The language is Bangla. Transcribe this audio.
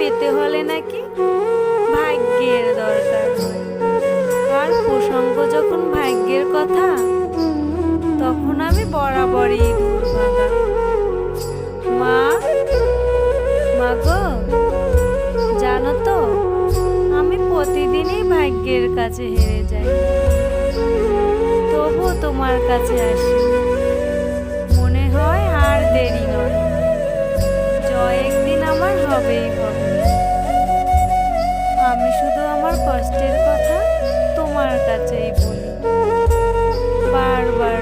পেতে হলে নাকি ভাগ্যের দরকার হয়। আর প্রসঙ্গ যখন ভাগ্যের কথা, তখন আমি বরাবরই দুর্ভাগা। মা, মা গো, জানো তো আমি প্রতিদিনই ভাগ্যের কাছে হেরে যাই, তবু তোমার কাছে আসি। মনে হয় আর দেরি নয়, জয় একদিন আমার হবেই হবে। আমি শুধু আমার কষ্টের কথা তোমার কাছেই বলি, বারবার